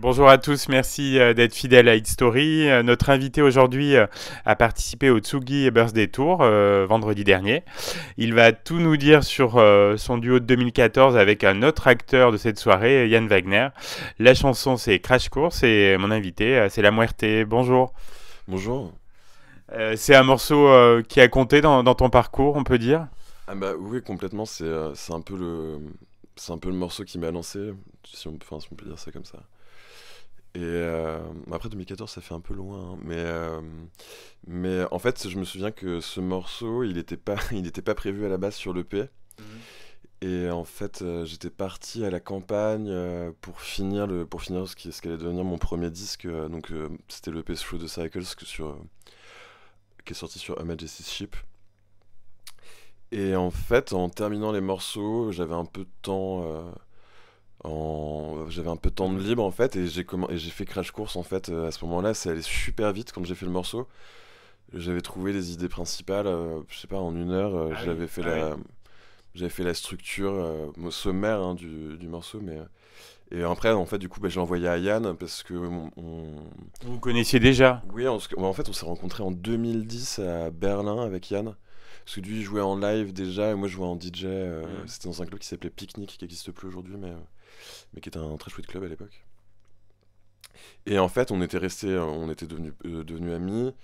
Bonjour à tous, merci d'être fidèles à Hit Story. Notre invité aujourd'hui a participé au Tsugi Birthday Tour vendredi dernier. Il va tout nous dire sur son duo de 2014 avec un autre acteur de cette soirée, Yann Wagner. La chanson c'est Crash Course et mon invité c'est La Muerte. Bonjour. Bonjour. C'est un morceau qui a compté dans ton parcours, on peut dire. Ah bah oui, complètement, c'est un peu le morceau qui m'a lancé, si on peut dire ça comme ça. Et après 2014, ça fait un peu loin, hein, mais en fait, je me souviens que ce morceau, il était pas, il était pas prévu à la base sur l'EP. Mhm. Et en fait, j'étais parti à la campagne pour finir ce qui allait devenir mon premier disque. C'était l'EP Through the Cycles qui est sorti sur A Majesty's Ship. Et en fait, en terminant les morceaux, j'avais un peu de temps de libre en fait, et j'ai fait Crash Course en fait. À ce moment-là, ça allait super vite quand j'ai fait le morceau. J'avais trouvé les idées principales, je sais pas, en 1 heure. Ah oui, ah oui. J'avais fait la structure sommaire hein, du morceau, et après en fait du coup, bah, j'ai envoyé à Yann parce que Vous vous connaissiez déjà. oui, en fait, on s'est rencontrés en 2010 à Berlin avec Yann. Parce que lui, il jouait en live déjà, et moi, je jouais en DJ. Mhm. C'était dans un club qui s'appelait Picnic, qui n'existe plus aujourd'hui, mais qui était un très chouette club à l'époque. Et en fait, on était devenus amis.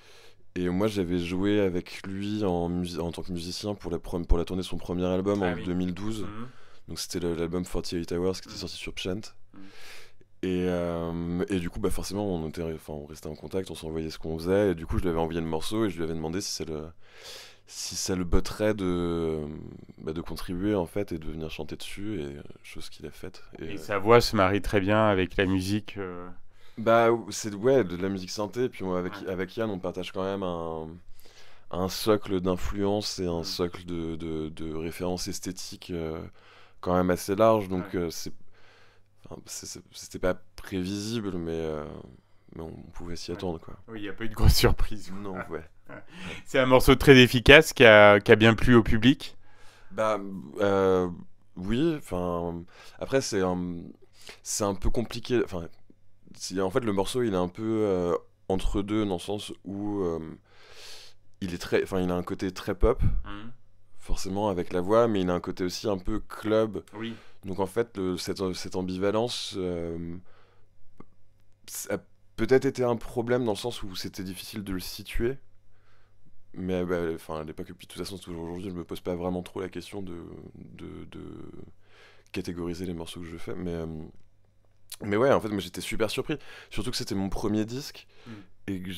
Et moi, j'avais joué avec lui en tant que musicien pour la tournée de son premier album Ah en oui. 2012. Mhm. Donc, c'était l'album 48 Hours qui était Mhm. sorti sur Pshent. Mhm. Et du coup, bah forcément, on restait en contact, on s'envoyait ce qu'on faisait. Et du coup, je lui avais envoyé le morceau et je lui avais demandé si ça le botterait de contribuer en fait et de venir chanter dessus. Et chose qu'il a faite. Et sa voix se marie très bien avec la musique. Bah, c'est ouais, de la musique synthé. Et puis moi, Ouais. avec Yann, on partage quand même un socle d'influence et un Mhm. socle de références esthétiques quand même assez large. Ouais. Donc, c'était pas prévisible, mais on pouvait s'y Ouais. attendre, quoi. Oui, il n'y a pas eu de grosse surprise. Non, ouais. C'est un morceau très efficace qui a bien plu au public. Bah, euh, oui, enfin. Après, c'est un peu compliqué. Enfin, en fait, le morceau, il est un peu entre deux, dans le sens où il a un côté très pop, Mhm. forcément, avec la voix, mais il a un côté aussi un peu club. Oui. Donc, en fait, cette ambivalence, ça a peut-être été un problème dans le sens où c'était difficile de le situer. Mais bah, enfin, à l'époque, et puis de toute façon, c'est toujours aujourd'hui, je me pose pas vraiment trop la question de catégoriser les morceaux que je fais. Mais ouais, en fait, moi j'étais super surpris. Surtout que c'était mon premier disque Mhm. et que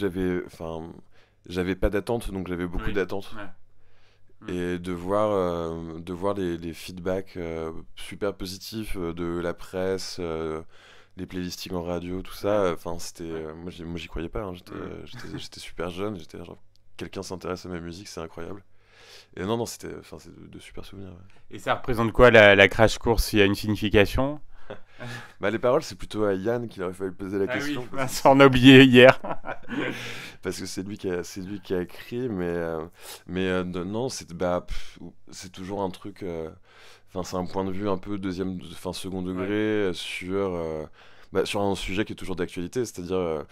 j'avais pas d'attente, donc j'avais beaucoup Oui. d'attentes. Ouais. Mhm. Et de voir les feedbacks super positifs de la presse, les playlistings en radio, tout ça, Ouais. enfin, Ouais. moi j'y croyais pas, hein. Mhm. J'étais super jeune, j'étais là, genre, quelqu'un s'intéresse à ma musique, c'est incroyable. Et non, non, c'est de super souvenirs. Ouais. Et ça représente quoi la crash course? Il y a une signification? Bah, les paroles, c'est plutôt à Yann qu'il aurait fallu poser la Ah oui, question, ça on a oublié hier. parce que c'est lui qui a écrit, non, c'est toujours un truc. Enfin, c'est un point de vue un peu second degré Ouais. sur un sujet qui est toujours d'actualité, c'est-à-dire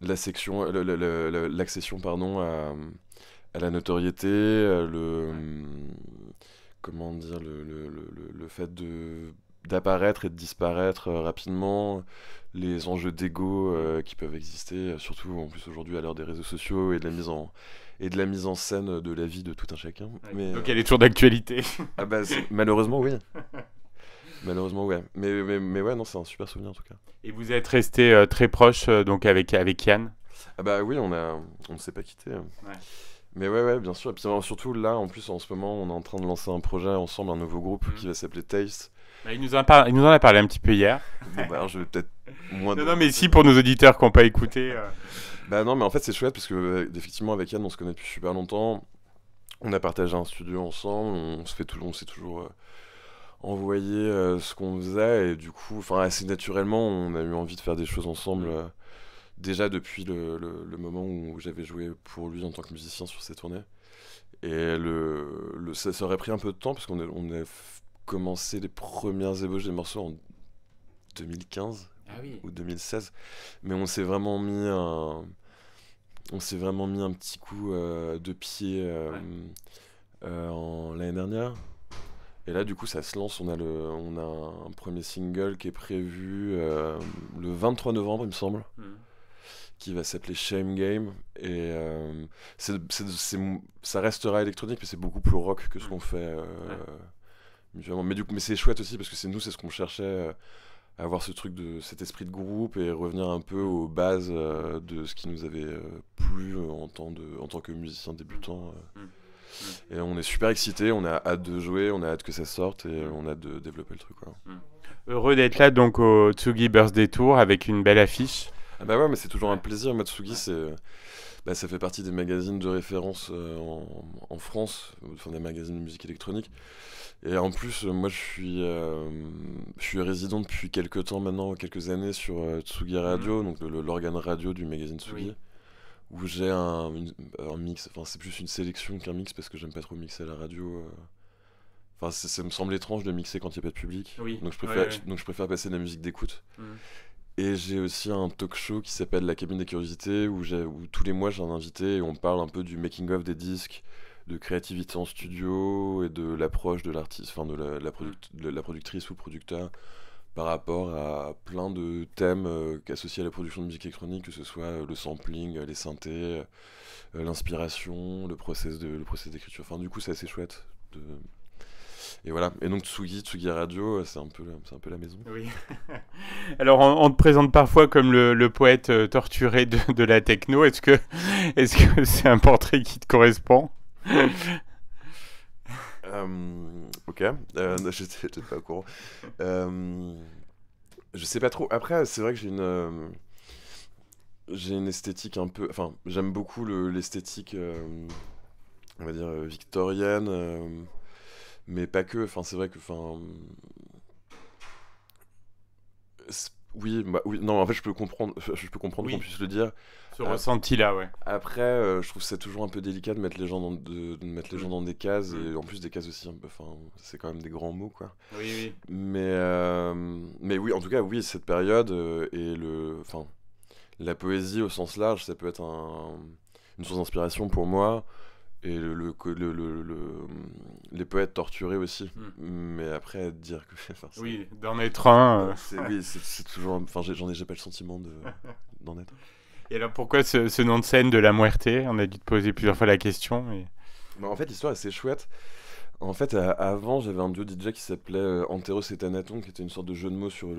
l'accession, pardon, à la notoriété, Ouais. comment dire, le fait d'apparaître et de disparaître rapidement, les enjeux d'ego Mhm. qui peuvent exister, surtout en plus aujourd'hui à l'heure des réseaux sociaux et de la mise en scène de la vie de tout un chacun. Ouais. Donc elle est toujours d'actualité. Ah bah, malheureusement, oui. Malheureusement, ouais. Mais ouais, non, c'est un super souvenir en tout cas. Et vous êtes resté très proche donc avec Yann. Ah bah oui, on ne s'est pas quitté. Ouais. Mais ouais, ouais, bien sûr. Et puis surtout là, en plus, en ce moment, on est en train de lancer un projet ensemble, un nouveau groupe qui Mhm. va s'appeler Taste. Bah, il nous en a parlé un petit peu hier. Bon, bah alors je vais peut-être moins Non, non, mais développer, si pour nos auditeurs qui n'ont pas écouté. Bah non, mais en fait, c'est chouette parce que, effectivement, avec Yann, on se connaît depuis super longtemps. On a partagé un studio ensemble, on s'est toujours envoyé ce qu'on faisait, et du coup, enfin, assez naturellement, on a eu envie de faire des choses ensemble. Mhm. Déjà depuis le moment où j'avais joué pour lui en tant que musicien sur ses tournées. Et ça aurait pris un peu de temps parce qu'on a commencé les premières ébauches des morceaux en 2015 Ah oui. ou 2016. Mais on s'est vraiment mis un petit coup de pied l'année dernière. Et là, du coup, ça se lance. On a un premier single qui est prévu le 23 novembre, il me semble, qui va s'appeler Shame Game. Et ça restera électronique, mais c'est beaucoup plus rock que ce qu'on fait mutuellement. Mais c'est chouette aussi parce que c'est ce qu'on cherchait, avoir cet esprit de groupe et revenir un peu aux bases de ce qui nous avait plu en tant que musicien débutant. Et on est super excités, on a hâte de jouer, on a hâte que ça sorte et on a hâte de développer le truc, quoi. Heureux d'être là donc au Tsugi Birthday Tour avec une belle affiche. Ah bah ouais, mais c'est toujours un plaisir. Moi, Tsugi, ça fait partie des magazines de référence en France, enfin des magazines de musique électronique. Et en plus, moi, je suis résident depuis quelques temps maintenant, quelques années sur Tsugi Radio, donc l'organe radio du magazine Tsugi. Oui. Où j'ai un mix, enfin c'est plus une sélection qu'un mix parce que j'aime pas trop mixer à la radio. Enfin, ça me semble étrange de mixer quand il n'y a pas de public. Oui. Donc je préfère passer de la musique d'écoute. Et j'ai aussi un talk show qui s'appelle La Cabine des Curiosités où tous les mois j'ai un invité et on parle un peu du making of des disques, de créativité en studio et de l'approche de l'artiste, enfin de la productrice ou producteur par rapport à plein de thèmes associés à la production de musique électronique, que ce soit le sampling, les synthés, l'inspiration, le process d'écriture. Enfin, du coup, c'est assez chouette. Et voilà. Et donc Tsugi Radio, c'est un peu la maison. Oui. Alors, on te présente parfois comme le poète torturé de la techno. Est-ce que c'est un portrait qui te correspond? Ok, j'étais pas au courant. Je sais pas trop. Après, c'est vrai que j'ai une esthétique un peu. Enfin, j'aime beaucoup l'esthétique, on va dire, victorienne, mais pas que. Enfin, c'est vrai que. Oui, non, en fait, je peux comprendre Oui. qu'on puisse le dire. Ce ressenti-là, ouais. Après, je trouve ça toujours un peu délicat de mettre les gens dans des cases, et en plus des cases aussi, enfin, c'est quand même des grands mots, quoi. Oui. Mais oui, en tout cas, oui, cette période et la poésie au sens large, ça peut être une source d'inspiration pour moi, et les poètes torturés aussi. Mais après, dire que... Oui, d'en être un... c'est toujours... Enfin, j'ai pas le sentiment d'en être. Et alors pourquoi ce nom de scène de La Muerte? On a dû te poser plusieurs fois la question. Mais... Bah, en fait, l'histoire est assez chouette. En fait, avant, j'avais un duo DJ qui s'appelait Anteros et Thanaton, qui était une sorte de jeu de mots sur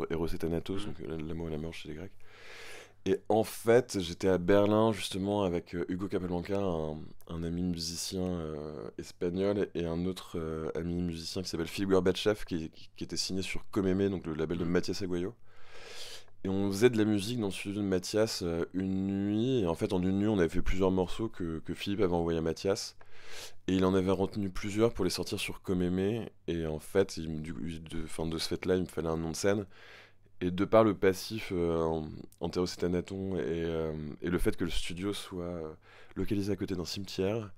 Eros et Thanatos, donc l'amour et la mort chez les Grecs. Et en fait, j'étais à Berlin justement avec Hugo Capablanca, un ami musicien espagnol, et un autre ami musicien qui s'appelle Philippe Gorbatchev, qui était signé sur Comeme, donc le label de Mathias Aguayo. Et on faisait de la musique dans le studio de Mathias une nuit, et en fait en une nuit on avait fait plusieurs morceaux que Philippe avait envoyé à Mathias, et il en avait retenu plusieurs pour les sortir sur Comeme, et en fait de ce fait là il me fallait un nom de scène, et de par le passif Anterocétanaton et le fait que le studio soit localisé à côté d'un cimetière,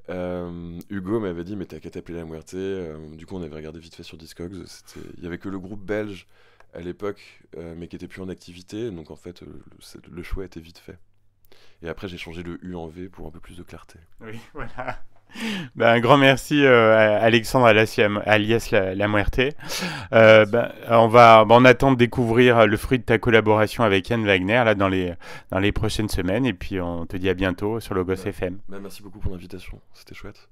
Hugo m'avait dit mais t'as qu'à t'appeler La Muerte. Du coup on avait regardé vite fait sur Discogs, il y avait que le groupe belge à l'époque, mais qui était plus en activité, donc en fait le choix était vite fait. Et après j'ai changé le U en V pour un peu plus de clarté. Oui, voilà. Un grand merci Alexandre alias La Muerte. On attend de découvrir le fruit de ta collaboration avec Yann Wagner là, dans les prochaines semaines, et puis on te dit à bientôt sur Logos FM. Merci beaucoup pour l'invitation, c'était chouette.